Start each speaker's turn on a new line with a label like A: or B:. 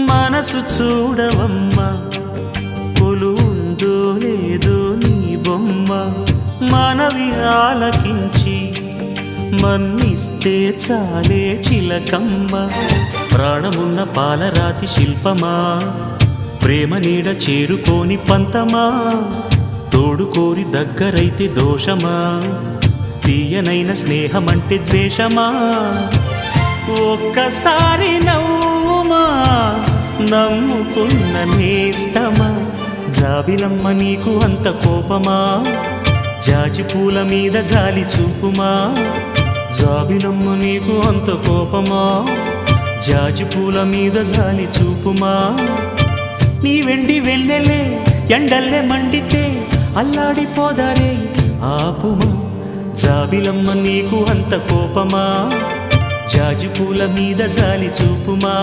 A: మనసు చూడవమ్మా కొలువుందో లేదో నీ బొమ్మ మనవి ఆలకించి మన్నిస్తే చాలే చిలకమ్మ ప్రాణమున్న పాలరాతి శిల్పమా ప్రేమ నీడ చేరుకోని పంతమా తోడుకోరి దగ్గరైతే దోషమా తీయనైన స్నేహమంటే ద్వేషమా ఒక్కసారి నవ్వుమా నమ్ముకున్న నేస్తమా జాబిలమ్మ నీకు అంత కోపమా జాజి పూల మీద జాలి చూపుమా జాబిలమ్మ నీకు అంత కోపమా జాజి పూల మీద జాలి చూపుమా నీ వెండి వెన్నెలే ఎండల్లే మండితే అల్లాడిపోదారే ఆపుమా జాబిలమ్మ నీకు అంత కోపమా జాజి పూల మీద జాలి చూపుమా